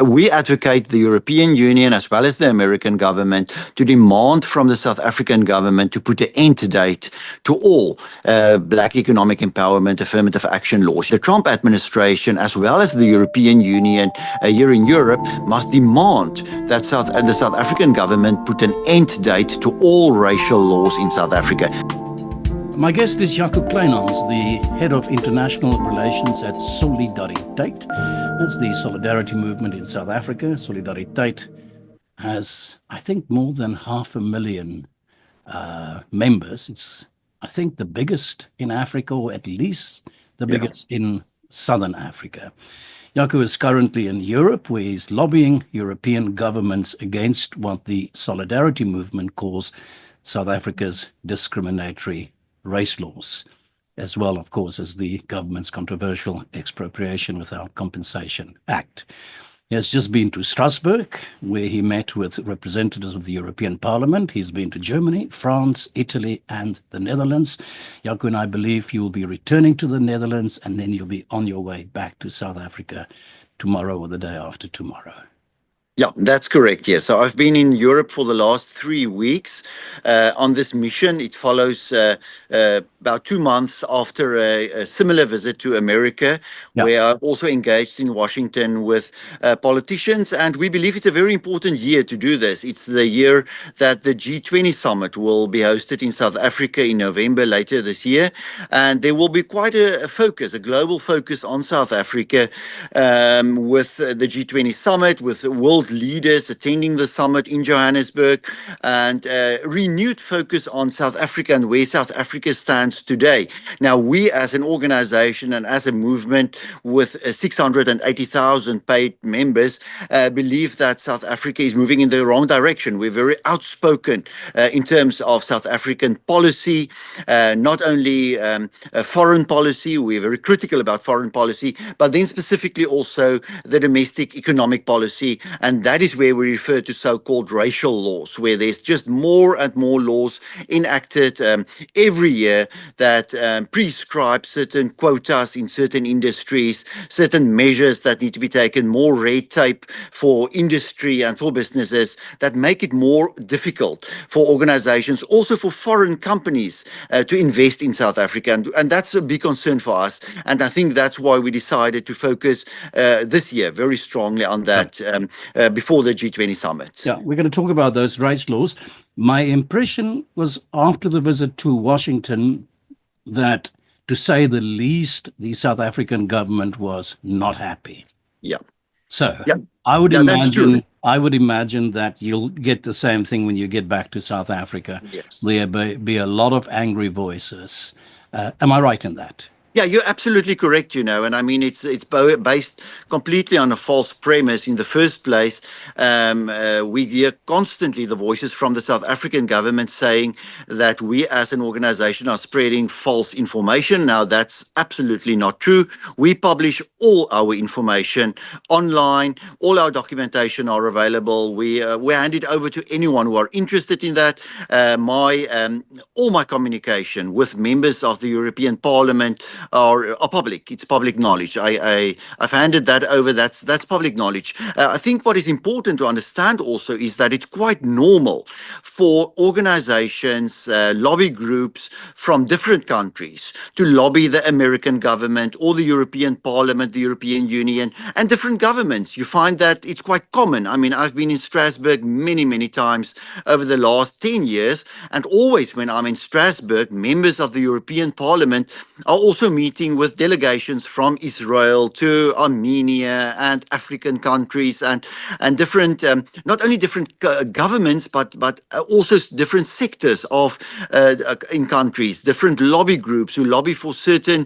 we advocate the European Union as well as the American government to demand from the South African government to put an end date to all black economic empowerment affirmative action laws. The Trump administration as well as the European Union here in Europe must demand that the South African government put an end date to all racial laws in South Africa. My guest is Jaco Kleynhans, the head of international relations at Solidariteit. That's the solidarity movement in South Africa. Solidariteit has, I think, more than 500,000 members. It's, I think, the biggest in Africa, or at least the biggest in Southern Africa. Jaco is currently in Europe, where he's lobbying European governments against what the Solidarity movement calls South Africa's discriminatory race laws, as well, of course, as the government's controversial Expropriation Without Compensation Act. He has just been to Strasbourg, where he met with representatives of the European Parliament. He's been to Germany, France, Italy, and the Netherlands. Jaco, and I believe you will be returning to the Netherlands, and then you'll be on your way back to South Africa tomorrow or the day after tomorrow. Yeah, that's correct. Yes. So I've been in Europe for the last 3 weeks on this mission. It follows about 2 months after a similar visit to America, where I've also engaged in Washington with politicians. And we believe it's a very important year to do this. It's the year that the G20 summit will be hosted in South Africa in November later this year. And there will be quite a focus, a global focus on South Africa with the G20 summit, with world leaders attending the summit in Johannesburg, and renewed focus on South Africa and where South Africa stands today. Now, we as an organization and as a movement with 680,000 paid members believe that South Africa is moving in the wrong direction. We're very outspoken in terms of South African policy, not only foreign policy. We're very critical about foreign policy, but then specifically also the domestic economic policy. And that is where we refer to so-called racial laws, where there's just more and more laws enacted every year that prescribe certain quotas in certain industries, certain measures that need to be taken, more red tape for industry and for businesses that make it more difficult for organizations, also for foreign companies to invest in South Africa. And that's a big concern for us. And I think that's why we decided to focus this year very strongly on that before the G20 summit. Yeah, we're going to talk about those race laws. My impression was after the visit to Washington that, to say the least, the South African government was not happy. Yeah. So I would imagine that you'll get the same thing when you get back to South Africa. Yes. There'll be a lot of angry voices. Am I right in that? Yeah, you're absolutely correct, and I mean, it's based completely on a false premise. In the first place, we hear constantly the voices from the South African government saying that we as an organization are spreading false information. Now, that's absolutely not true. We publish all our information online. All our documentation are available. We hand it over to anyone who are interested in that. All my communication with members of the European Parliament are public. It's public knowledge. I've handed that over. That's public knowledge. I think what is important to understand also is that it's quite normal for organizations, lobby groups from different countries to lobby the American government or the European Parliament, the European Union, and different governments. You find that it's quite common. I mean, I've been in Strasbourg many, many times over the last 10 years, and always when I'm in Strasbourg, members of the European Parliament are also meeting with delegations from Israel to Armenia and African countries and different, not only different governments, but also different sectors of in countries, different lobby groups who lobby for certain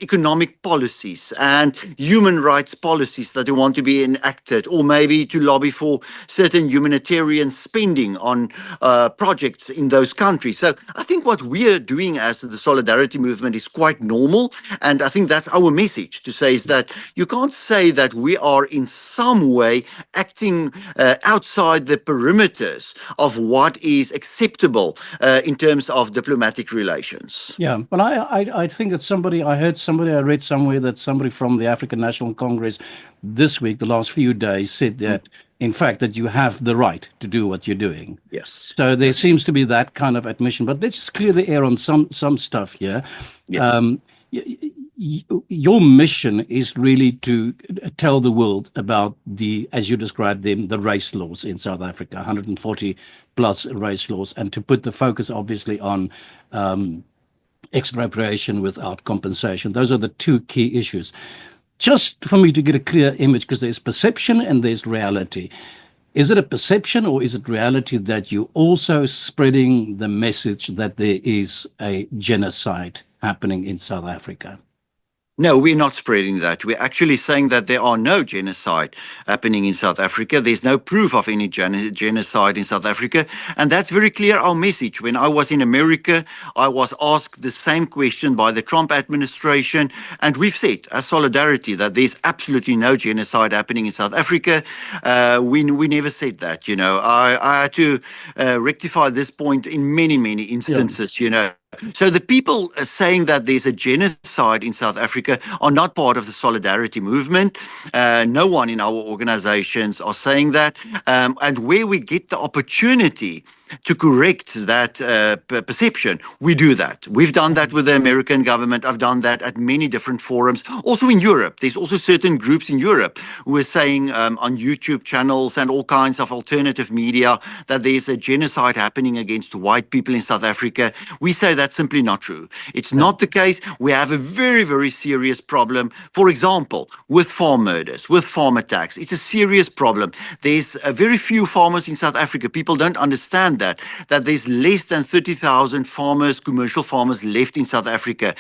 economic policies and human rights policies that they want to be enacted, or maybe to lobby for certain humanitarian spending on projects in those countries. So I think what we are doing as the Solidarity movement is quite normal. normal. And I think that's our message to say is that you can't say that we are in some way acting outside the perimeters of what is acceptable in terms of diplomatic relations. Yeah, but I think that I read somewhere that somebody from the African National Congress this week, the last few days, said that, in fact, that you have the right to do what you're doing. Yes. So there seems to be that kind of admission. But let's just clear the air on some stuff here. Yes. Your mission is really to tell the world about as you described them, the race laws in South Africa, 140 plus race laws, and to put the focus obviously on expropriation without compensation. Those are the two key issues. Just for me to get a clear image, because there's perception and there's reality. Is it a perception or is it reality that you're also spreading the message that there is a genocide happening in South Africa? No, we're not spreading that. We're actually saying that there are no genocide happening in South Africa. There's no proof of any genocide in South Africa. And that's very clear our message. When I was in America, I was asked the same question by the Trump administration. And we've said, as Solidarity, that there's absolutely no genocide happening in South Africa. We never said that, I had to rectify this point in many, many instances, So the people saying that there's a genocide in South Africa are not part of the Solidarity movement. No one in our organizations are saying that. And where we get the opportunity to correct that perception, we do that. We've done that with the American government. I've done that at many different forums. Also in Europe, there's also certain groups in Europe who are saying on YouTube channels and all kinds of alternative media that there's a genocide happening against white people in South Africa. We say that's simply not true. It's not the case. We have a very, very serious problem, for example, with farm murders, with farm attacks. It's a serious problem. There's very few farmers in South Africa. People don't understand that there's less than 30,000 farmers, commercial farmers left in South Africa.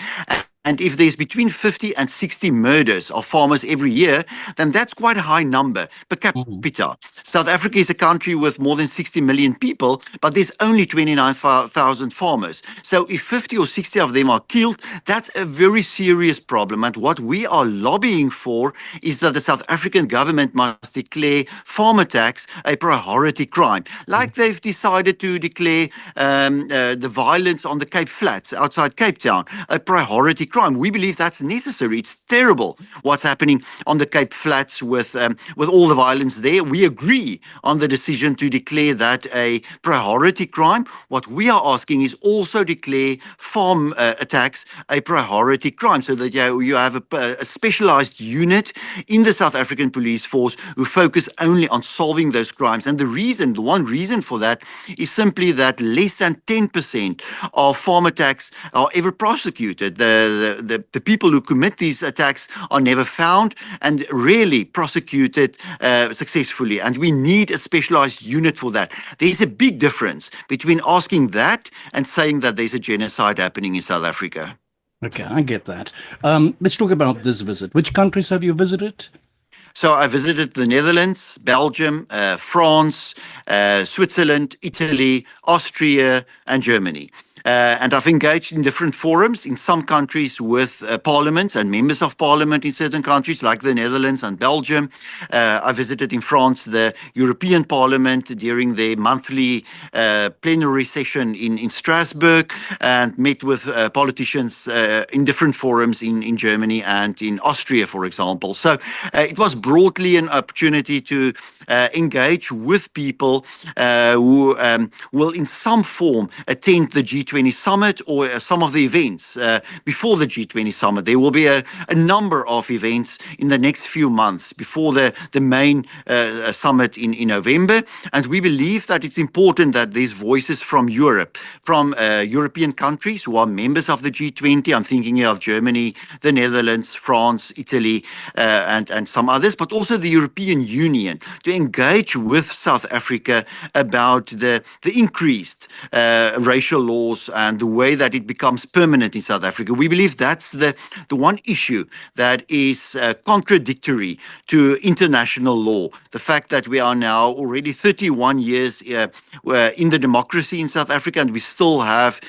And if there's between 50 and 60 murders of farmers every year, then that's quite a high number per capita. South Africa is a country with more than 60 million people, but there's only 29,000 farmers. So if 50 or 60 of them are killed, that's a very serious problem. And what we are lobbying for is that the South African government must declare farm attacks a priority crime, like they've decided to declare the violence on the Cape Flats outside Cape Town a priority crime. We believe that's necessary. It's terrible what's happening on the Cape Flats with all the violence there. We agree on the decision to declare that a priority crime. What we are asking is also declare farm attacks a priority crime, so that you have a specialized unit in the South African police force who focus only on solving those crimes. And the one reason for that is simply that less than 10% of farm attacks are ever prosecuted. The people who commit these attacks are never found and rarely prosecuted successfully. And we need a specialized unit for that. There's a big difference between asking that and saying that there's a genocide happening in South Africa. Okay, I get that. Let's talk about this visit. Which countries have you visited? So I visited the Netherlands, Belgium, France, Switzerland, Italy, Austria, and Germany. And I've engaged in different forums in some countries with parliaments and members of parliament in certain countries like the Netherlands and Belgium. I visited in France the European Parliament during the monthly plenary session in Strasbourg, and met with politicians in different forums in Germany and in Austria, for example. So it was broadly an opportunity to engage with people who will in some form attend the G20 summit or some of the events before the G20 summit. There will be a number of events in the next few months before the main summit in November. And we believe that it's important that these voices from Europe, from European countries who are members of the G20, I'm thinking of Germany, the Netherlands, France, Italy, and some others, but also the European Union, to engage with South Africa about the increased racial laws laws and the way that it becomes permanent in South Africa. We believe that's the one issue that is contradictory to international law. The fact that we are now already 31 years in the democracy in South Africa, and we still have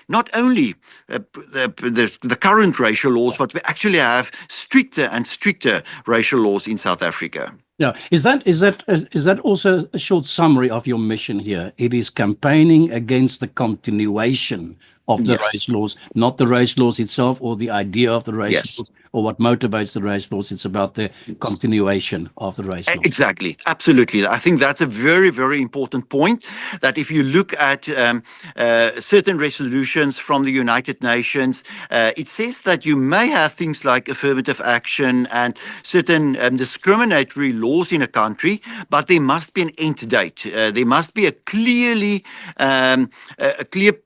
not only the current racial laws, but we actually have stricter and stricter racial laws in South Africa. Yeah, is that also a short summary of your mission here? It is campaigning against the continuation of the race Yes. laws, not the race laws itself or the idea of the race Yes. laws or what motivates the race laws. It's about the continuation of the race laws. Exactly, absolutely. I think that's a very, very important point. That if you look at certain resolutions from the United Nations, it says that you may have things like affirmative action and certain discriminatory laws in a country, but there must be an end date. There must be a clear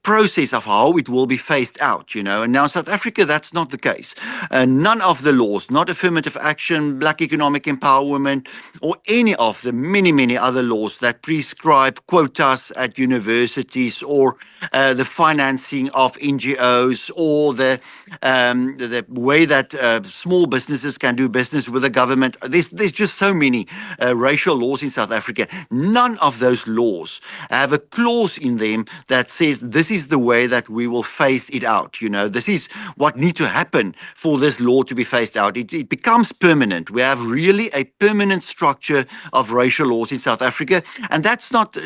process of how it will be phased out. And now in South Africa, that's not the case. None of the laws, not affirmative action, black economic empowerment, or any of the many, many other laws that prescribe quotas at universities or the financing of NGOs or the way that small businesses can do business with the government. There's just so many racial laws in South Africa. None of those laws have a clause in them that says this is the way that we will phase it out. This is what needs to happen for this law to be phased out. It becomes permanent. We have really a permanent structure of racial laws in South Africa, and that's not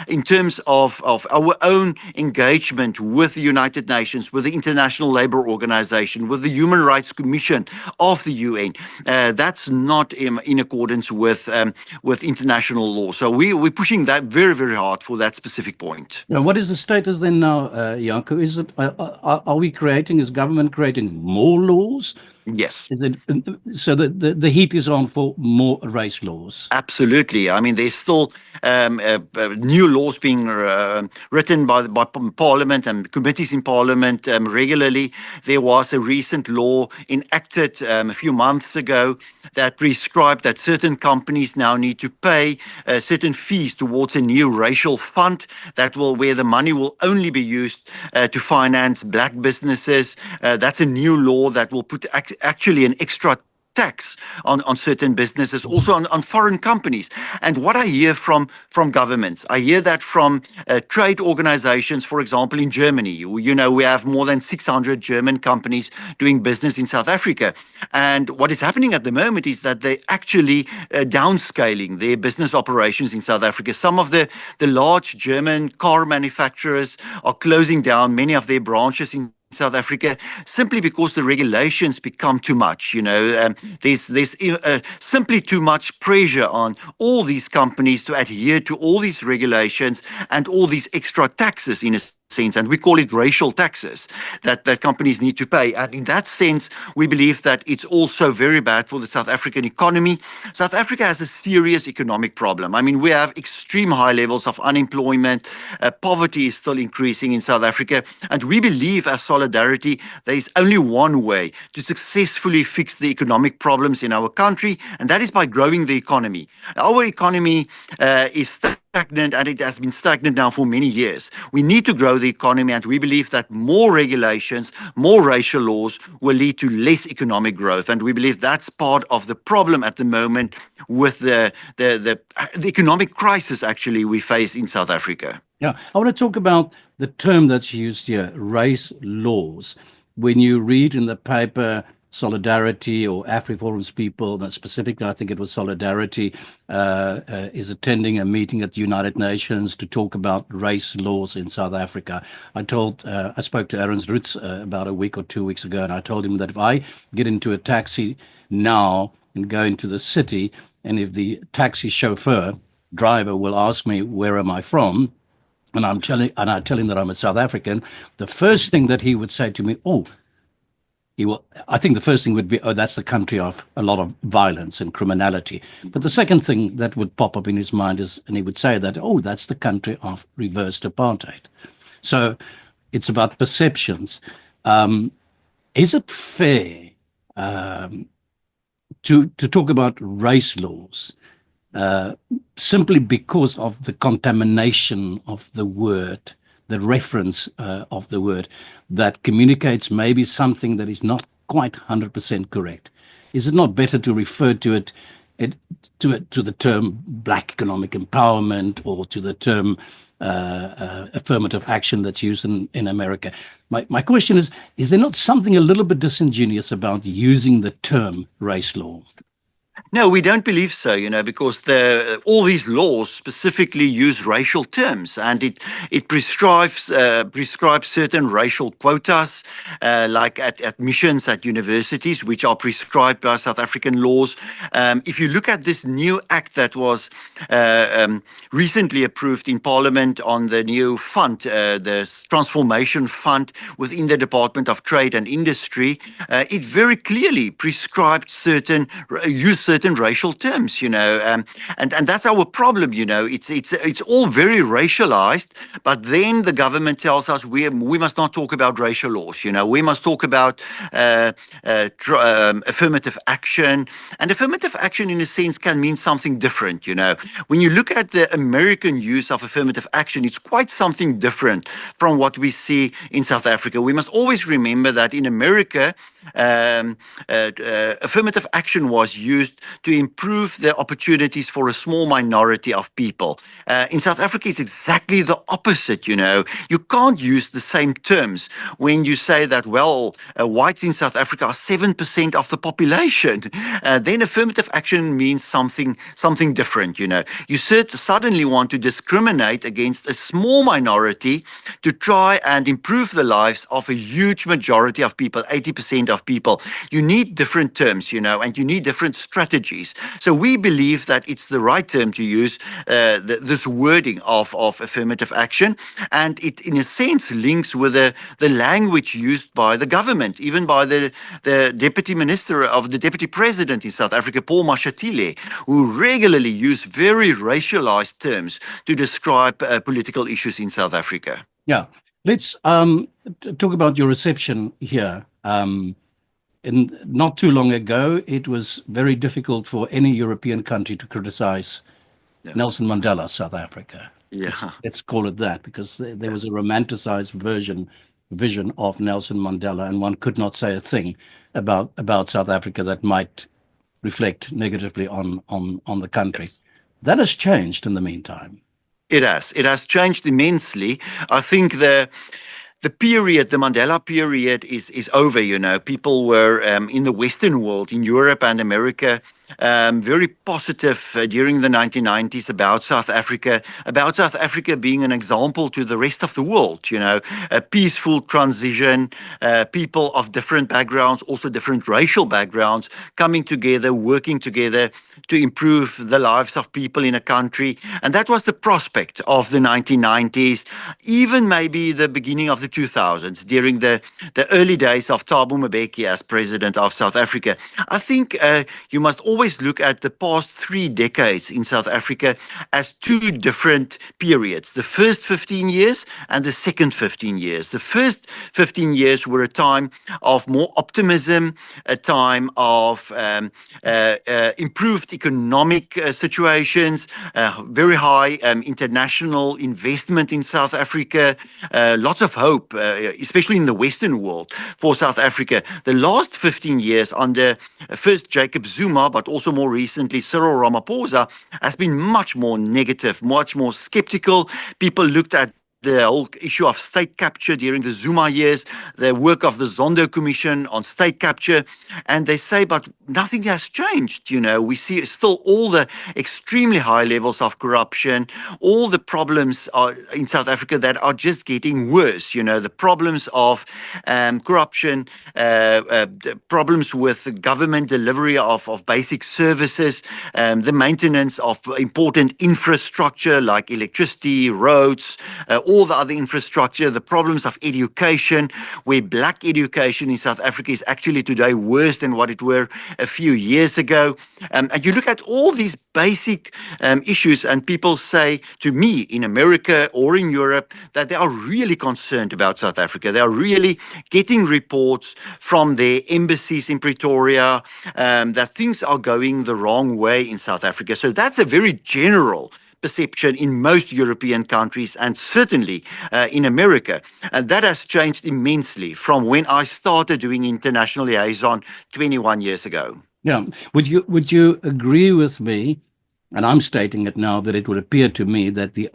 in terms of our own engagement with the United Nations, with the International Labour Organization, with the Human Rights Commission of the UN. That's not in accordance with international law. So we're pushing that very, very hard for that specific point. Now, what is the status then now, Jaco? Are we creating, is government creating more laws? Yes. So the heat is on for more race laws. Absolutely. I mean, there's still new laws being written by Parliament and committees in Parliament regularly. There was a recent law enacted a few months ago that prescribed that certain companies now need to pay certain fees towards a new racial fund where the money will only be used to finance black businesses. That's a new law that will put actually an extra tax on certain businesses, also on foreign companies. And what I hear from governments, I hear that from trade organizations, for example, in Germany. We have more than 600 German companies doing business in South Africa. And what is happening at the moment is that they're actually downscaling their business operations in South Africa. Some of the large German car manufacturers are closing down many of their branches in South Africa simply because the regulations become too much. There's simply too much pressure on all these companies to adhere to all these regulations and all these extra taxes in a sense, and we call it racial taxes that companies need to pay. And in that sense, we believe that it's also very bad for the South African economy. South Africa has a serious economic problem. I mean, we have extreme high levels of unemployment. Poverty is still increasing in South Africa. And we believe as Solidarity, there is only one way to successfully fix the economic problems in our country, and that is by growing the economy. Our economy is stagnant, and it has been stagnant now for many years. We need to grow the economy, and we believe that more regulations, more racial laws will lead to less economic growth. And we believe that's part of the problem at the moment with the economic crisis actually we face in South Africa. Yeah, I want to talk about the term that's used here, race laws. When you read in the paper Solidarity or AfriForum's people, that specifically, I think it was Solidarity, is attending a meeting at the United Nations to talk about race laws in South Africa. I spoke to Aaron Roots about a week or 2 weeks ago, and I told him that if I get into a taxi now and go into the city, and if the taxi driver will ask me, where am I from? And I tell him that I'm a South African, the first thing that he would say to me, I think the first thing would be, that's the country of a lot of violence and criminality. But the second thing that would pop up in his mind is, and he would say that, that's the country of reversed apartheid. So it's about perceptions. Is it fair to talk about race laws simply because of the contamination of the word the reference of the word that communicates maybe something that is not quite 100% correct? Is it not better to refer to to the term black economic empowerment, or to the term affirmative action that's used in America? My question is there not something a little bit disingenuous about using the term race law? No, we don't believe so, because all these laws specifically use racial terms, and it prescribes certain racial quotas, like at admissions at universities, which are prescribed by South African laws. If you look at this new act that was recently approved in Parliament on the new fund, the Transformation Fund within the Department of Trade and Industry, it very clearly prescribed certain racial terms, and that's our problem. It's all very racialized, but then the government tells us we must not talk about racial laws. We must talk about affirmative action, and affirmative action, in a sense, can mean something different. When you look at the American use of affirmative action, it's quite something different from what we see in South Africa. We must always remember that in America, affirmative action was used to improve the opportunities for a small minority of people. In South Africa, it's exactly the opposite. You can't use the same terms when you say that, well, whites in South Africa are 7% of the population. Then affirmative action means something different. You suddenly want to discriminate against a small minority to try and improve the lives of a huge majority of people, 80% of people. You need different terms, and you need different strategies. So we believe that it's the right term to use, this wording of affirmative action, and it, in a sense, links with the language used by the government, even by the deputy minister of the deputy president in South Africa, Paul Mashatile, who regularly use very racialized terms to describe political issues in South Africa. Yeah, let's talk about your reception here. And not too long ago, it was very difficult for any European country to criticize Nelson Mandela, South Africa. Yeah. Let's call it that, because there was a romanticized vision of Nelson Mandela, and one could not say a thing about South Africa that might reflect negatively on the country. That has changed in the meantime. It has. It has changed immensely. I think the Mandela period is over. People were in the Western world, in Europe and America, very positive during the 1990s about South Africa being an example to the rest of the world. A peaceful transition, people of different backgrounds, also different racial backgrounds, coming together, working together to improve the lives of people in a country. And that was the prospect of the 1990s, even maybe the beginning of the 2000s, during the early days of Thabo Mbeki as president of South Africa. I think you must always look at the past 3 decades in South Africa as 2 different periods. The first 15 years and the second 15 years. The first 15 years were a time of more optimism, a time of improved economic situations, very high international investment in South Africa, lots of hope, especially in the Western world, for South Africa. The last 15 years under first Jacob Zuma, but also more recently Cyril Ramaphosa, has been much more negative, much more skeptical. People looked at the whole issue of state capture during the Zuma years, the work of the Zondo Commission on state capture, and they say, but nothing has changed. We see still all the extremely high levels of corruption, all the problems in South Africa that are just getting worse. The problems of corruption, problems with government delivery of basic services, the maintenance of important infrastructure like electricity, roads, all the other infrastructure, the problems of education, where black education in South Africa is actually today worse than what it were a few years ago. And you look at all these basic issues, and people say to me in America or in Europe that they are really concerned about South Africa. They are really getting reports from their embassies in Pretoria that things are going the wrong way in South Africa. So that's a very general perception in most European countries and certainly in America. And that has changed immensely from when I started doing international liaison 21 years ago. Yeah. Would you agree with me, and I'm stating it now, that it would appear to me that the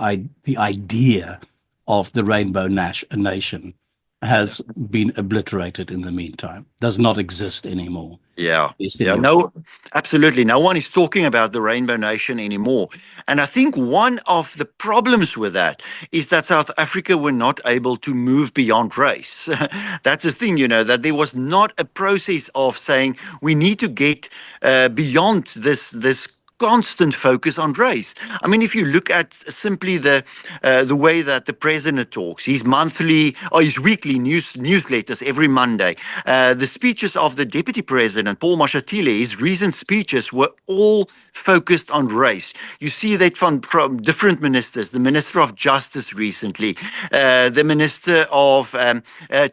idea of the rainbow nation has been obliterated in the meantime, does not exist anymore? Yeah, Is in yeah, your no, absolutely. No one is talking about the Rainbow Nation anymore. And I think one of the problems with that is that South Africa were not able to move beyond race. That's the thing, that there was not a process of saying we need to get beyond this constant focus on race. I mean, if you look at simply the way that the president talks, his monthly or his weekly newsletters every Monday, the speeches of the deputy president Paul Mashatile, his recent speeches were all focused on race. You see that from different ministers, the Minister of Justice recently, the Minister of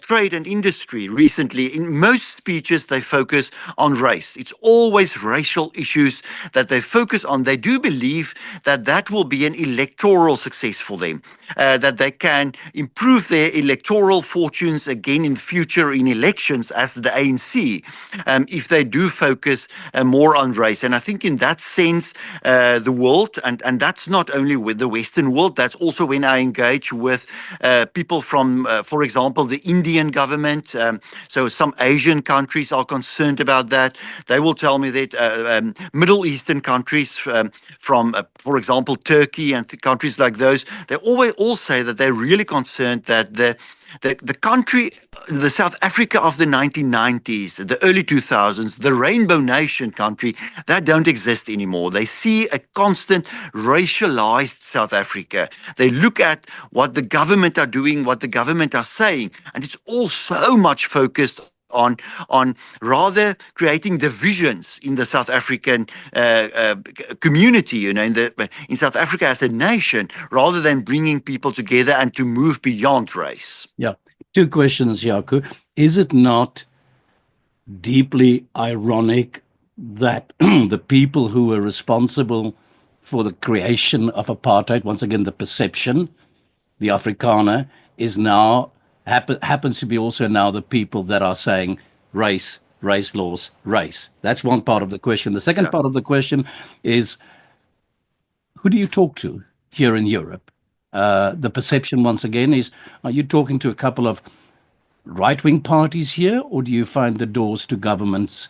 Trade and Industry recently. In most speeches, they focus on race. It's always racial issues that they focus on. They do believe that that will be an electoral success for them, that they can improve their electoral fortunes again in the future in elections as the ANC, if they do focus more on race. And I think in that sense, the world, and that's not only with the Western world, that's also when I engage with people from, for example, the Indian government. So some Asian countries are concerned about that. They will tell me that Middle Eastern countries from, for example, Turkey and countries like those, they always all say that they're really concerned that the country, the South Africa of the 1990s, the early 2000s, the Rainbow Nation country, that don't exist anymore. They see a constant racialized South Africa. They look at what the government are doing, what the government are saying, and it's all so much focused on rather creating divisions in the South African community, in South Africa as a nation, rather than bringing people together and to move beyond race. Yeah. Two questions, Jaco. Is it not deeply ironic that the people who were responsible for the creation of apartheid, once again, the perception, the Afrikaner, is now happens to be also now the people that are saying race, race laws, race? That's one part of the question. The second part of the question is, who do you talk to here in Europe? The perception, once again, is, are you talking to a couple of right-wing parties here, or do you find the doors to governments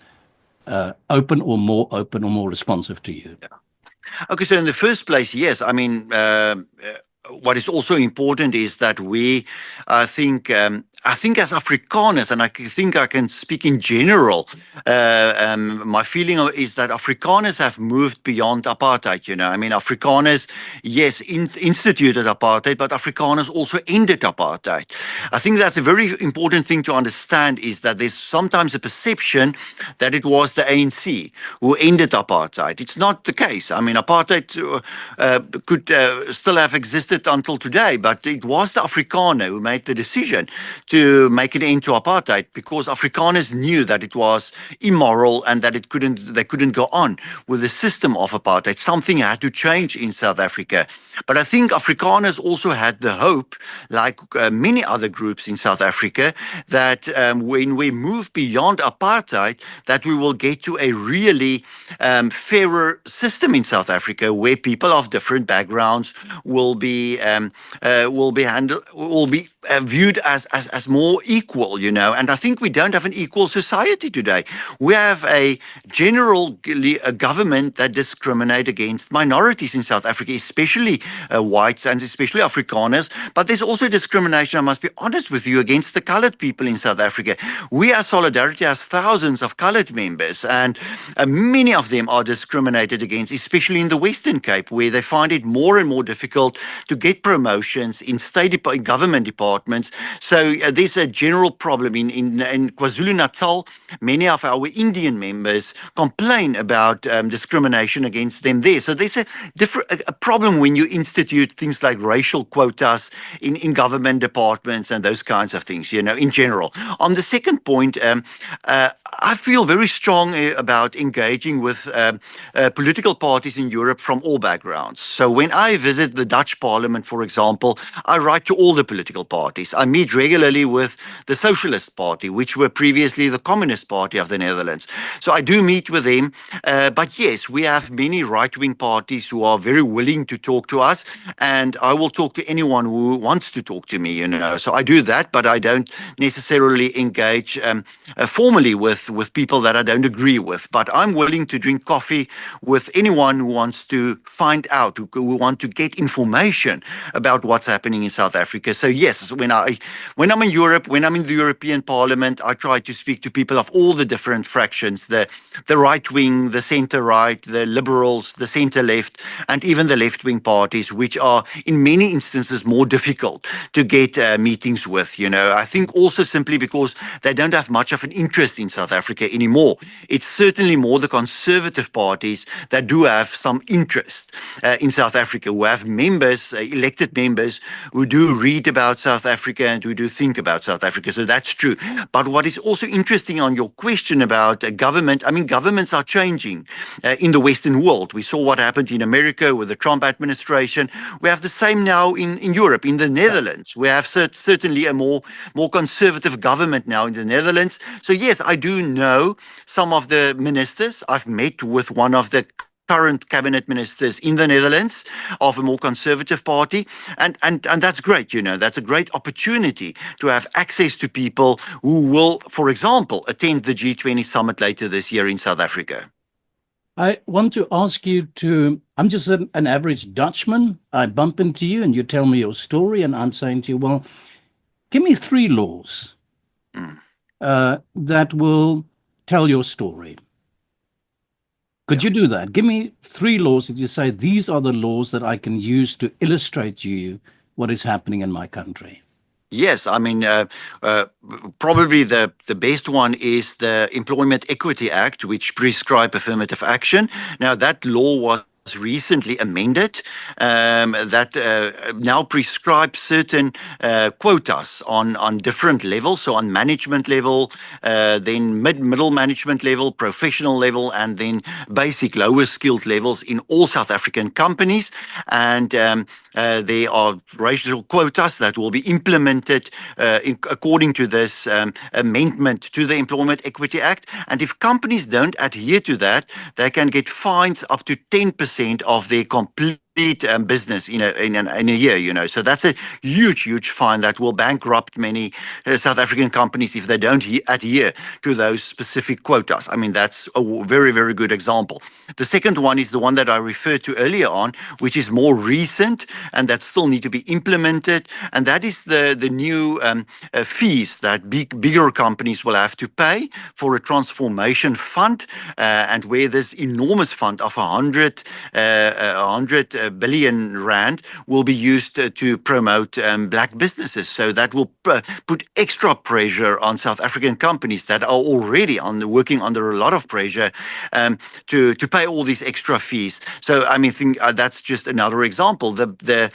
open or more responsive to you? Okay, so in the first place, yes. I mean, what is also important is that I think as Afrikaners, and I think I can speak in general, my feeling is that Afrikaners have moved beyond apartheid. I mean, Afrikaners, yes, instituted apartheid, but Afrikaners also ended apartheid. I think that's a very important thing to understand, is that there's sometimes a perception that it was the ANC who ended apartheid. It's not the case. I mean, apartheid could still have existed until today, but it was the Afrikaner who made the decision to make an end to apartheid, because Afrikaners knew that it was immoral and that they couldn't go on with the system of apartheid. Something had to change in South Africa. But I think Afrikaners also had the hope, like many other groups in South Africa, that when we move beyond apartheid, that we will get to a really fairer system in South Africa, where people of different backgrounds will be viewed as more equal, and I think we don't have an equal society today. We have a government that discriminates against minorities in South Africa, especially whites and especially Afrikaners, but there's also discrimination, I must be honest with you, against the colored people in South Africa. We as Solidarity has thousands of colored members, and many of them are discriminated against, especially in the Western Cape, where they find it more and more difficult to get promotions in government departments. So there's a general problem in KwaZulu-Natal. Many of our Indian members complain about discrimination against them there. So there's a problem when you institute things like racial quotas in government departments and those kinds of things, in general. On the second point, I feel very strong about engaging with political parties in Europe from all backgrounds. So when I visit the Dutch Parliament, for example, I write to all the political parties. I meet regularly with the Socialist Party, which were previously the Communist Party of the Netherlands. So I do meet with them. But yes, we have many right-wing parties who are very willing to talk to us, and I will talk to anyone who wants to talk to me. So I do that, but I don't necessarily engage formally with people that I don't agree with. But I'm willing to drink coffee with anyone who wants to find out, who want to get information about what's happening in South Africa. So yes, when I'm in Europe, when I'm in the European Parliament, I try to speak to people of all the different fractions, the right wing, the centre right, the liberals, the centre left, and even the left wing parties, which are in many instances more difficult to get meetings with. I think also simply because they don't have much of an interest in South Africa anymore. It's certainly more the conservative parties that do have some interest in South Africa, who have members, elected members, who do read about South Africa and who do think about South Africa. So that's true. But what is also interesting on your question about government, I mean, governments are changing in the Western world. We saw what happened in America with the Trump administration. We have the same now in Europe, in the Netherlands. We have certainly a more conservative government now in the Netherlands. So yes, I do know some of the ministers. I've met with one of the current cabinet ministers in the Netherlands of a more conservative party, and that's great. That's a great opportunity to have access to people who will, for example, attend the G20 summit later this year in South Africa. I want to ask you I'm just an average Dutchman. I bump into you and you tell me your story, and I'm saying to you, well, give me 3 laws that will tell your story. Could you do that? Give me 3 laws that you say, these are the laws that I can use to illustrate to you what is happening in my country. Yes, I mean, probably the best one is the Employment Equity Act, which prescribes affirmative action. Now, that law was recently amended that now prescribes certain quotas on different levels, so on management level, then middle management level, professional level, and then basic lower skilled levels in all South African companies. And there are racial quotas that will be implemented according to this amendment to the Employment Equity Act. And if companies don't adhere to that, they can get fines up to 10% of their complete business in a year. So that's a huge fine that will bankrupt many South African companies if they don't adhere to those specific quotas. I mean, that's a very, very good example. The second one is the one that I referred to earlier on, which is more recent and that still need to be implemented, and that is the new fees that bigger companies will have to pay for a transformation fund, and where this enormous fund of 100 billion rand will be used to promote black businesses. So that will put extra pressure on South African companies that are already working under a lot of pressure to pay all these extra fees. So I mean, that's just another example. The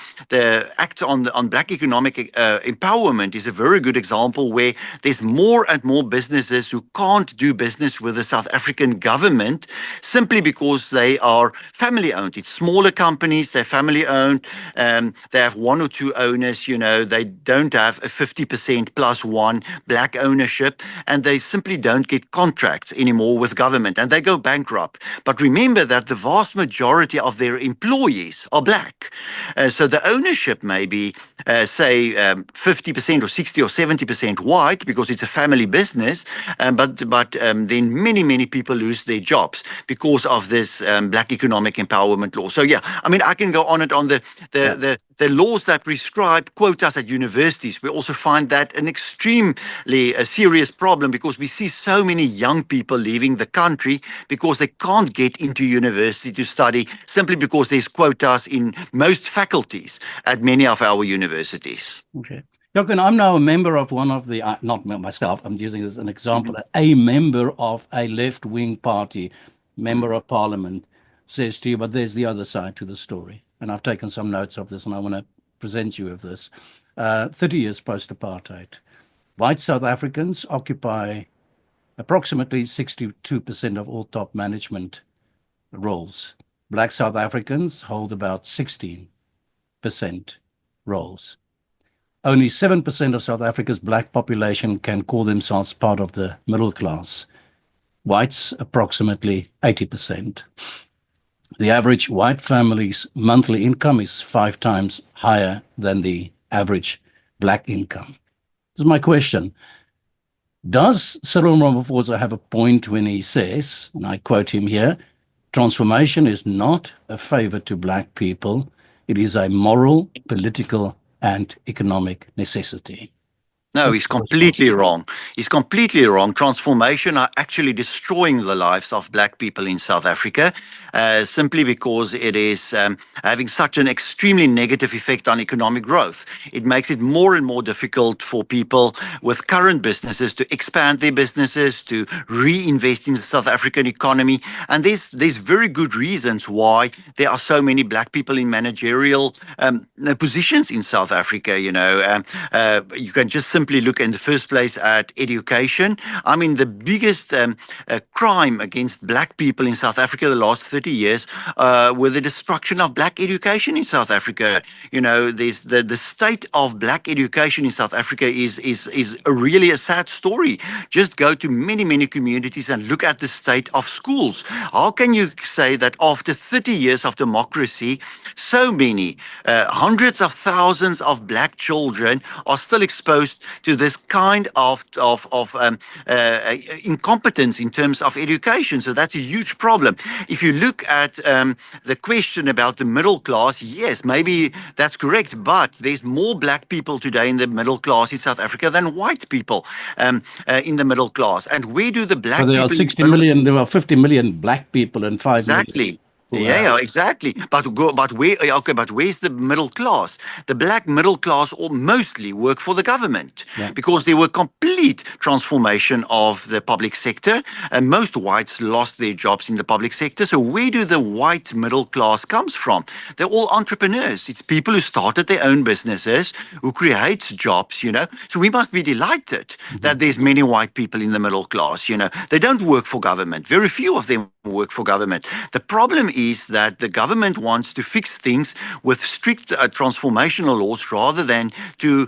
Act on Black Economic Empowerment is a very good example where there's more and more businesses who can't do business with the South African government simply because they are family owned. It's smaller companies, they're family owned, they have 1 or 2 owners, they don't have a 50% plus 1 black ownership, and they simply don't get contracts anymore with government and they go bankrupt. But remember that the vast majority of their employees are black. So the ownership may be, say, 50% or 60 or 70% white because it's a family business, but then many people lose their jobs because of this black economic empowerment law. So yeah, I mean, I can go on and on. The laws that prescribe quotas at universities, we also find that an extremely serious problem because we see so many young people leaving the country because they can't get into university to study simply because there's quotas in most faculties at many of our universities. Okay. Jochen, I'm now a member of one of the, not myself, I'm using this as an example, Mhm. a member of a left-wing party, member of parliament, says to you, but there's the other side to the story. And I've taken some notes of this and I want to present you with this. 30 years post-apartheid. White South Africans occupy approximately 62% of all top management roles. Black South Africans hold about 16% roles. Only 7% of South Africa's black population can call themselves part of the middle class. Whites, approximately 80%. The average white family's monthly income is 5 times higher than the average black income. This is my question. Does Cyril Ramaphosa have a point when he says, and I quote him here, transformation is not a favor to black people, it is a moral, political, and economic necessity? No, What's he's your response? completely wrong. He's completely wrong. Transformation are actually destroying the lives of black people in South Africa, simply because it is having such an extremely negative effect on economic growth. It makes it more and more difficult for people with current businesses to expand their businesses, to reinvest in the South African economy. And there's very good reasons why there are so many black people in managerial positions in South Africa. You can just simply look in the first place at education. I mean, the biggest crime against black people in South Africa the last 30 years were the destruction of black education in South Africa. There's the state of black education in South Africa is really a sad story. Just go to many communities and look at the state of schools. How can you say that after 30 years of democracy, so many hundreds of thousands of black children are still exposed to this kind of incompetence in terms of education? So that's a huge problem. If you look at the question about the middle class, yes, maybe that's correct, but there's more black people today in the middle class in South Africa than white people in the middle class. And where do the So black there are people in the 60 middle? million, there are 50 million black people and 5 million Exactly. who Yeah, have. yeah, exactly. But where? Okay, but where's the middle class? The black middle class all mostly work for the government Yeah. because there were complete transformation of the public sector, and most whites lost their jobs in the public sector. So where do the white middle class comes from? They're all entrepreneurs. It's people who started their own businesses, who create jobs. So we must be delighted Mhm. that there's many white people in the middle class. They don't work for government. Very few of them work for government. The problem is that the government wants to fix things with strict transformational laws rather than to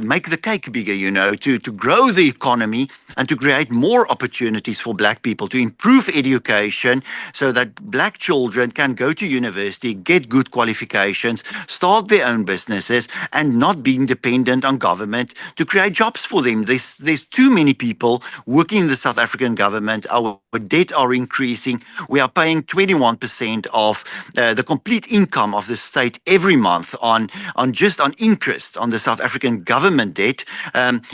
make the cake bigger, to grow the economy and to create more opportunities for black people, to improve education so that black children can go to university, get good qualifications, start their own businesses, and not being dependent on government to create jobs for them. There's too many people working in the South African government. Our debt are increasing. We are paying 21% of the complete income of the state every month on interest on the South African government debt.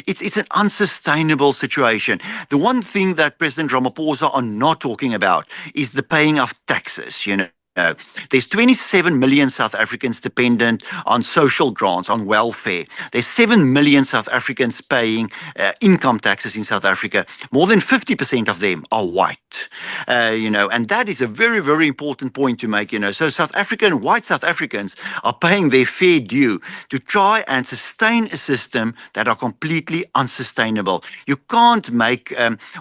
It's an unsustainable situation. The one thing that President Ramaphosa are not talking about is the paying of taxes. There's 27 million South Africans dependent on social grants, on welfare. There's 7 million South Africans paying income taxes in South Africa. More than 50% of them are white. And that is a very important point to make. So white South Africans are paying their fair due to try and sustain a system that are completely unsustainable. You can't make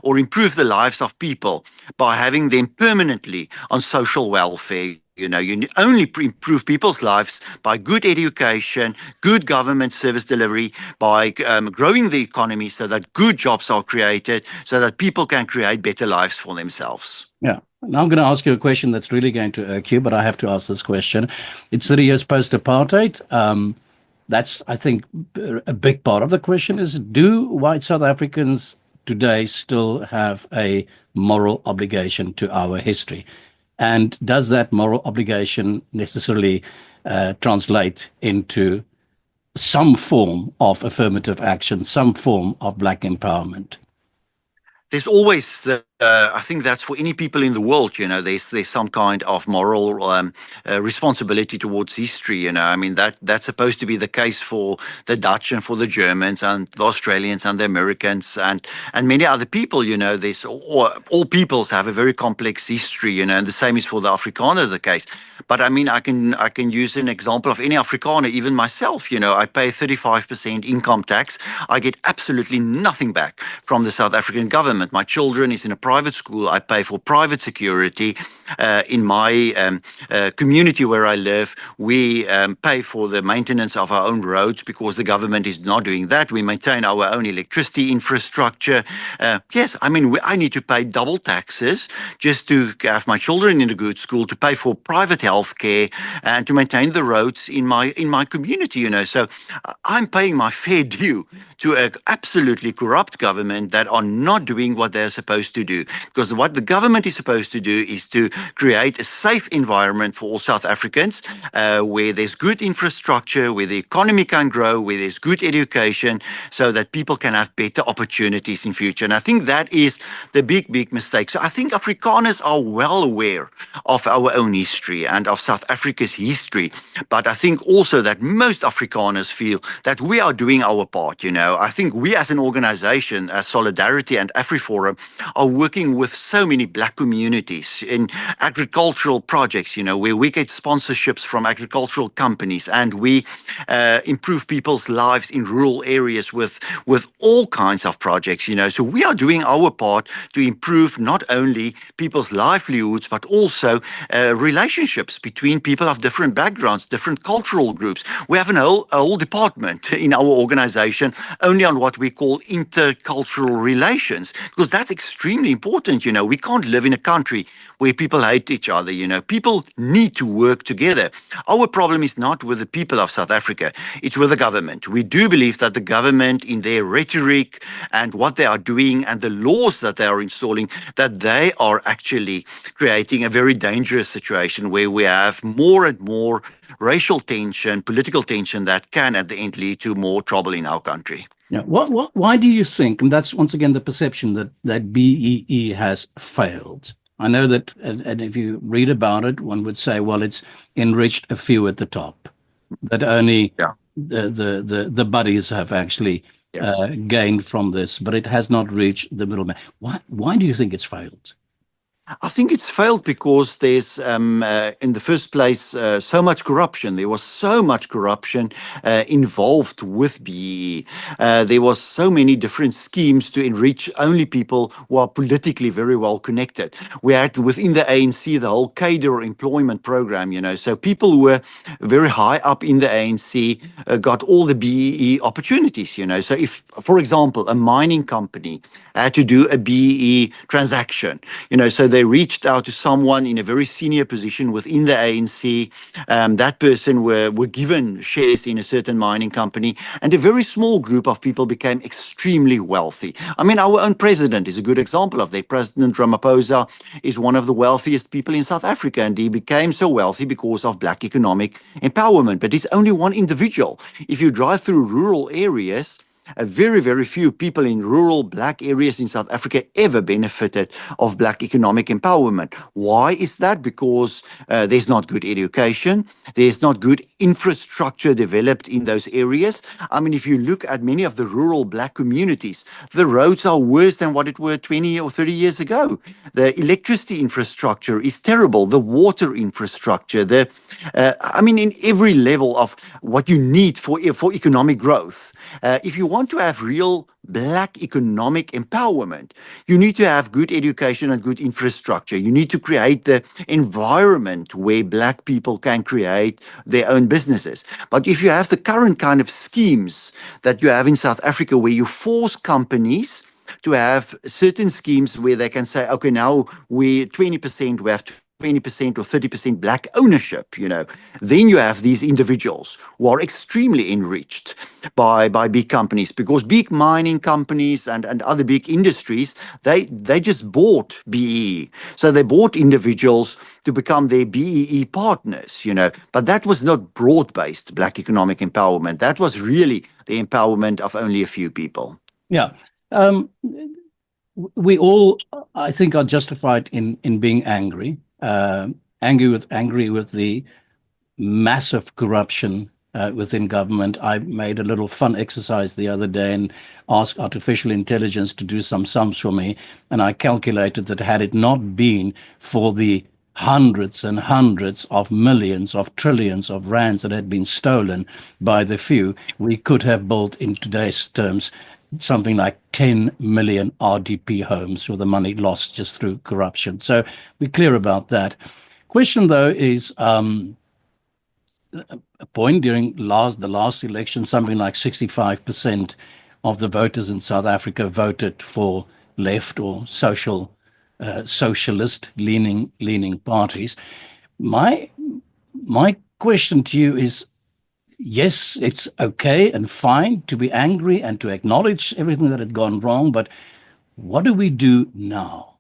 or improve the lives of people by having them permanently on social welfare. You only improve people's lives by good education, good government service delivery, by growing the economy so that good jobs are created, so that people can create better lives for themselves. Yeah. Now I'm going to ask you a question that's really going to irk you, but I have to ask this question. It's 30 years post-apartheid. That's, I think, a big part of the question is, do white South Africans today still have a moral obligation to our history? And does that moral obligation necessarily translate into some form of affirmative action, some form of black empowerment? There's always the I think that's for any people in the world. There's some kind of moral responsibility towards history. I mean that's supposed to be the case for the Dutch and for the Germans and the Australians and the Americans and many other people. There's all peoples have a very complex history. And the same is for the Afrikaner the case. But I mean, I can use an example of any Afrikaner, even myself. I pay 35% income tax. I get absolutely nothing back from the South African government. My children is in a private school. I pay for private security. In my community where I live, we pay for the maintenance of our own roads because the government is not doing that. We maintain our own electricity infrastructure. Yes, I mean, I need to pay double taxes just to have my children in a good school, to pay for private health care, and to maintain the roads in my community. So I'm paying my fair due to an absolutely corrupt government that are not doing what they're supposed to do. Because what the government is supposed to do is to create a safe environment for all South Africans, where there's good infrastructure, where the economy can grow, where there's good education, so that people can have better opportunities in future. And I think that is the big mistake. So I think Afrikaners are well aware of our own history and of South Africa's history. But I think also that most Afrikaners feel that we are doing our part. I think we as an organization, as Solidarity and AfriForum, are working with so many black communities in agricultural projects, where we get sponsorships from agricultural companies, and we improve people's lives in rural areas with all kinds of projects. So we are doing our part to improve not only people's livelihoods, but also relationships between people of different backgrounds, different cultural groups. We have a whole department in our organization only on what we call intercultural relations, because that's extremely important. We can't live in a country where people hate each other. People need to work together. Our problem is not with the people of South Africa, it's with the government. We do believe that the government, in their rhetoric and what they are doing and the laws that they are installing, that they are actually creating a very dangerous situation where we have more and more racial tension, political tension, that can at the end lead to more trouble in our country. Yeah. Why do you think, and that's once again the perception that BEE has failed? I know that, and if you read about it, one would say, well, it's enriched a few at the top, that only Yeah. the buddies have actually Yes. gained from this, but it has not reached the middleman. Why do you think it's failed? I think it's failed because there's, in the first place, so much corruption. There was so much corruption involved with BEE. There was so many different schemes to enrich only people who are politically very well connected. We had within the ANC the whole cadre employment program, so people who were very high up in the ANC got all the BEE opportunities, So if, for example, a mining company had to do a BEE transaction, so they reached out to someone in a very senior position within the ANC. That person were given shares in a certain mining company, and a very small group of people became extremely wealthy. I mean, our own president is a good example of that. President Ramaphosa is one of the wealthiest people in South Africa, and he became so wealthy because of black economic empowerment. But it's only one individual. If you drive through rural areas, very few people in rural black areas in South Africa ever benefited of black economic empowerment. Why is that? Because there's not good education, there's not good infrastructure developed in those areas. I mean, if you look at many of the rural black communities, the roads are worse than what it were 20 or 30 years ago. The electricity infrastructure is terrible, the water infrastructure, I mean, in every level of what you need for economic growth. If you want to have real black economic empowerment, you need to have good education and good infrastructure. You need to create the environment where black people can create their own businesses. But if you have the current kind of schemes that you have in South Africa, where you force companies to have certain schemes where they can say, okay, now we 20%, we have 20% or 30% black ownership, then you have these individuals who are extremely enriched by big companies, because big mining companies and other big industries, they just bought BEE. So they bought individuals to become their BEE partners, but that was not broad-based black economic empowerment. That was really the empowerment of only a few people. Yeah. Um, we all, I think, are justified in being angry, angry with the massive corruption within government. I made a little fun exercise the other day and asked artificial intelligence to do some sums for me, and I calculated that had it not been for the hundreds and hundreds of millions of trillions of rands that had been stolen by the few, we could have built, in today's terms, something like 10 million RDP homes with the money lost just through corruption. So we're clear about that. Question, though, is a point during the last election, something like 65% of the voters in South Africa voted for left or socialist leaning parties. My my question to you is, yes, it's okay and fine to be angry and to acknowledge everything that had gone wrong, but what do we do now?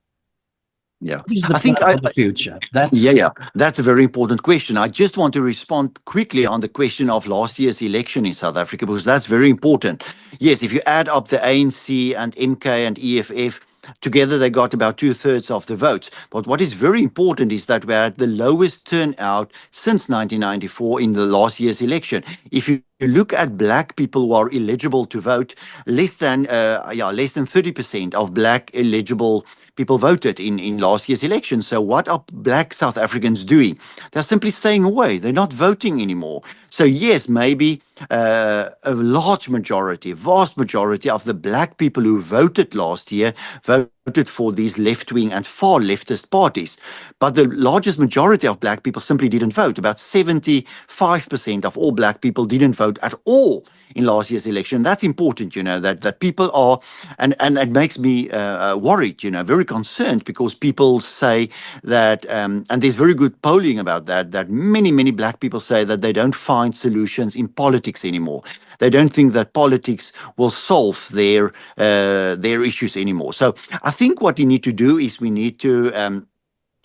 Yeah, What is the I plan think for the future? yeah, that's a very important question. I just want to respond quickly on the question of last year's election in South Africa, because that's very important. Yes, if you add up the ANC and MK and EFF, together they got about two-thirds of the votes. But what is very important is that we had the lowest turnout since 1994 in the last year's election. If you look at black people who are eligible to vote, less than 30% of black eligible people voted in last year's election. So what are black South Africans doing? They're simply staying away. They're not voting anymore. So yes, maybe a large majority, vast majority of the black people who voted last year voted for these left-wing and far leftist parties. But the largest majority of black people simply didn't vote. About 75% of all black people didn't vote at all in last year's election. That's important, that people are, and it makes me worried, very concerned, because people say that, and there's very good polling about that many, many black people say that they don't find solutions in politics anymore. They don't think that politics will solve their issues anymore. So I think what we need to do is we need to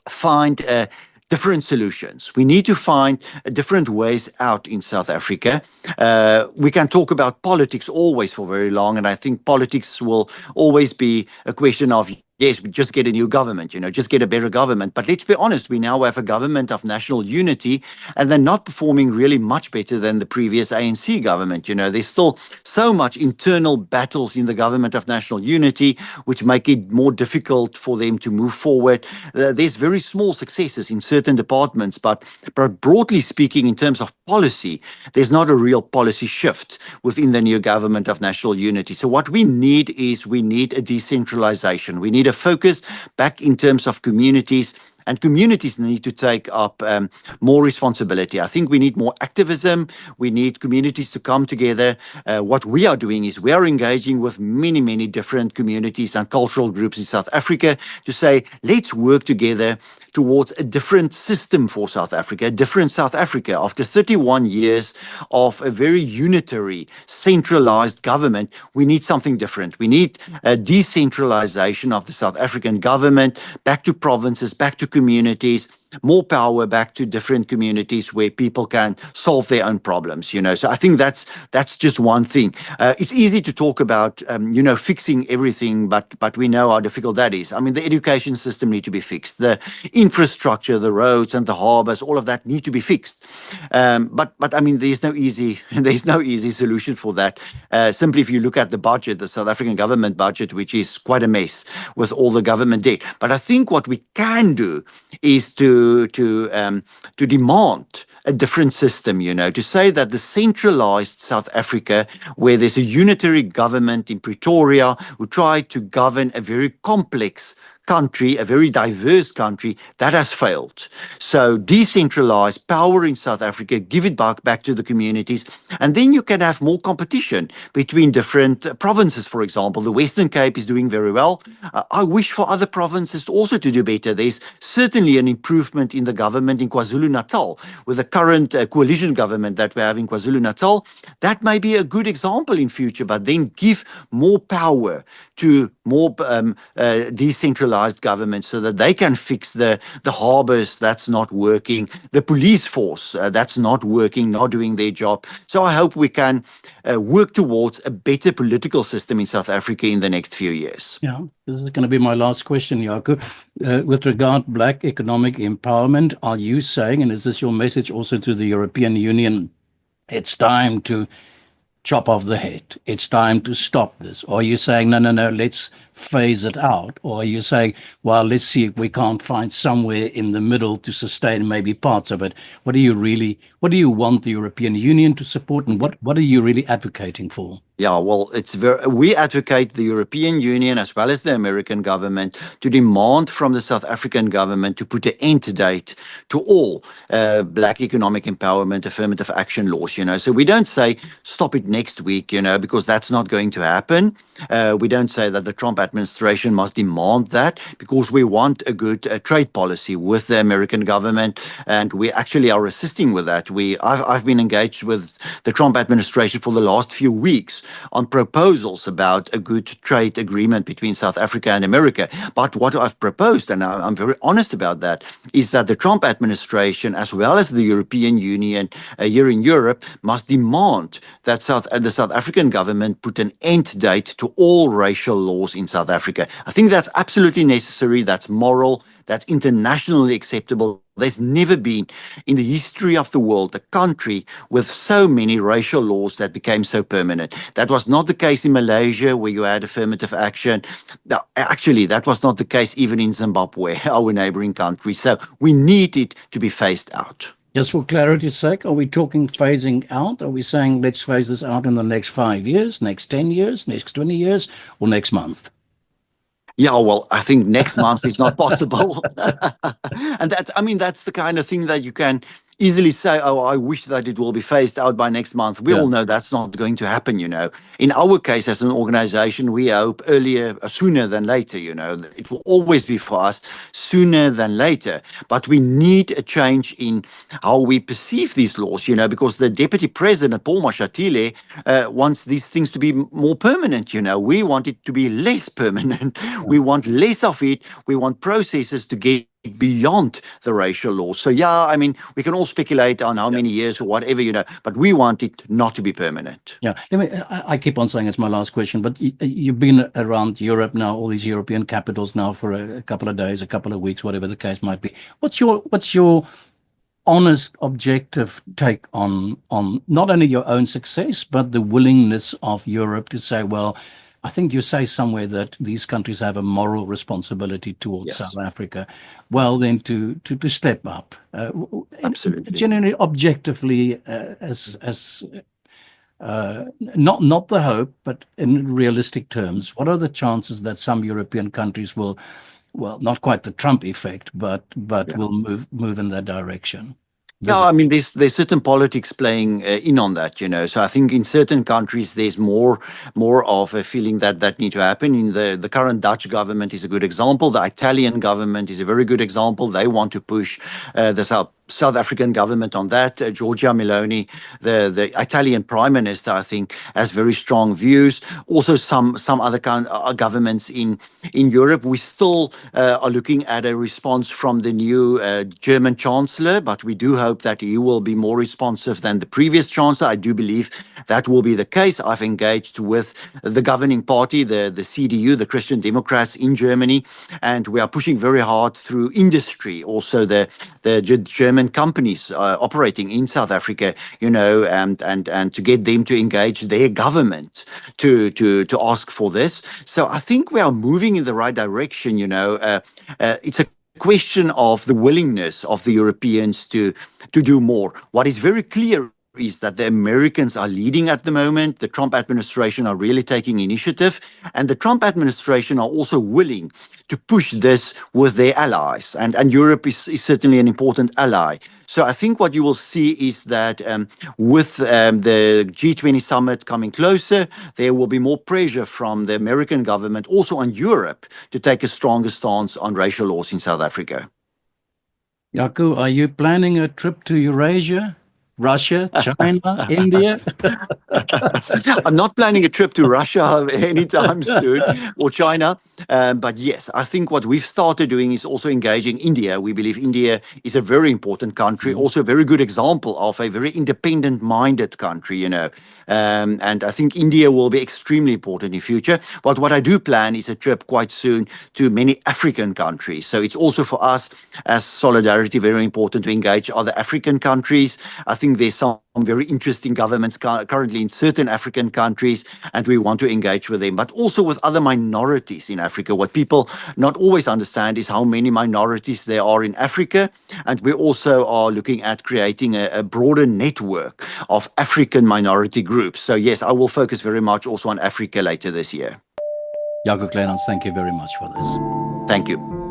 find different solutions. We need to find different ways out in South Africa. We can talk about politics always for very long, and I think politics will always be a question of, yes, we just get a new government, just get a better government. But let's be honest, we now have a government of national unity, and they're not performing really much better than the previous ANC government. There's still so much internal battles in the government of national unity, which make it more difficult for them to move forward. There's very small successes in certain departments, but broadly speaking, in terms of policy, there's not a real policy shift within the new government of national unity. So what we need a decentralization. We need a focus back in terms of communities, and communities need to take up more responsibility. I think we need more activism. We need communities to come together. What we are doing is we are engaging with many, many different communities and cultural groups in South Africa to say, let's work together towards a different system for South Africa, a different South Africa. After 31 years of a very unitary, centralized government, we need something different. We need a decentralization of the South African government, back to provinces, back to communities, more power back to different communities where people can solve their own problems. So I think that's just one thing. It's easy to talk about fixing everything, but we know how difficult that is. I mean, the education system needs to be fixed, the infrastructure, the roads and the harbors, all of that need to be fixed. But I mean, there's no easy solution for that. Simply, if you look at the budget, the South African government budget, which is quite a mess with all the government debt. But I think what we can do is to demand a different system, to say that the centralized South Africa, where there's a unitary government in Pretoria who tried to govern a very complex country, a very diverse country, that has failed. So decentralize power in South Africa, give it back to the communities, and then you can have more competition between different provinces. For example, the Western Cape is doing very well. I wish for other provinces also to do better. There's certainly an improvement in the government in KwaZulu-Natal with the current coalition government that we have in KwaZulu-Natal. That may be a good example in future, but then give more power to more decentralized governments so that they can fix the harbors that's not working, the police force that's not working, not doing their job. So I hope we can work towards a better political system in South Africa in the next few years. Yeah, this is going to be my last question, Jaco. With regard Black economic empowerment, are you saying, and is this your message also to the European Union, it's time to chop off the head? It's time to stop this? Or are you saying, no, no, no, let's phase it out? Or are you saying, well, let's see if we can't find somewhere in the middle to sustain maybe parts of it? What do you want the European Union to support, and what are you really advocating for? Yeah, well, we advocate the European Union as well as the American government to demand from the South African government to put an end date to all Black economic empowerment affirmative action laws, So we don't say stop it next week, because that's not going to happen. We don't say that the Trump administration must demand that, because we want a good trade policy with the American government, and we actually are assisting with that. I've been engaged with the Trump administration for the last few weeks on proposals about a good trade agreement between South Africa and America. But what I've proposed, and I'm very honest about that, is that the Trump administration, as well as the European Union here in Europe, must demand that the South African government put an end date to all racial laws in South Africa. I think that's absolutely necessary, that's moral, that's internationally acceptable. There's never been in the history of the world a country with so many racial laws that became so permanent. That was not the case in Malaysia, where you had affirmative action. No, actually, that was not the case even in Zimbabwe, our neighboring country. So we need it to be phased out. Just for clarity's sake, are we talking phasing out? Are we saying let's phase this out in the next 5 years, next 10 years, next 20 years, or next month? Yeah, well, I think next month is not possible. And that's the kind of thing that you can easily say, oh, I wish that it will be phased out by next month. We all know that's not going to happen, In our case, as an organization, we hope sooner than later, It will always be for us sooner than later. But we need a change in how we perceive these laws, because the Deputy President, Paul Mashatile, wants these things to be more permanent, We want it to be less permanent. We want less of it. We want processes to get beyond the racial laws. So we can all speculate on how many years or whatever, but we want it not to be permanent. Yeah, I keep on saying it's my last question, but you've been around Europe now, all these European capitals now for a couple of days, a couple of weeks, whatever the case might be. What's your honest, objective take on not only your own success, but the willingness of Europe to say, well, I think you say somewhere that these countries have a moral responsibility towards South Africa. Well, then to step up, absolutely, genuinely, objectively, not the hope, but in realistic terms, what are the chances that some European countries will, well, not quite the Trump effect, but will move in that direction? Yeah, there's certain politics playing in on that, So I think in certain countries there's more of a feeling that need to happen. In the current Dutch government is a good example. The Italian government is a very good example. They want to push the South African government on that. Giorgia Meloni, the Italian prime minister, I think, has very strong views. Also, some other governments in Europe. We still are looking at a response from the new German chancellor, but we do hope that he will be more responsive than the previous chancellor. I do believe that will be the case. I've engaged with the governing party, the CDU, the Christian Democrats in Germany, and we are pushing very hard through industry, also the German companies operating in South Africa, and to get them to engage their government to ask for this. So I think we are moving in the right direction. It's a question of the willingness of the Europeans to do more. What is very clear is that the Americans are leading at the moment. The Trump administration are really taking initiative, and the Trump administration are also willing to push this with their allies, and Europe is certainly an important ally. So I think what you will see is that with the G20 summit coming closer, there will be more pressure from the American government, also on Europe, to take a stronger stance on racial laws in South Africa. Jaco, are you planning a trip to Eurasia? Russia, China, India? I'm not planning a trip to Russia anytime soon or China. But yes, I think what we've started doing is also engaging India. We believe India is a very important country, also a very good example of a very independent minded country, you know. And I think India will be extremely important in future. But what I do plan is a trip quite soon to many African countries. So it's also for us as Solidarity very important to engage other African countries. I think there's some very interesting governments currently in certain African countries, and we want to engage with them, but also with other minorities in Africa. What people not always understand is how many minorities there are in Africa, and we also are looking at creating a broader network of African minority groups. So yes, I will focus very much also on Africa later this year. Jaco Kleynhans, thank you very much for this. Thank you.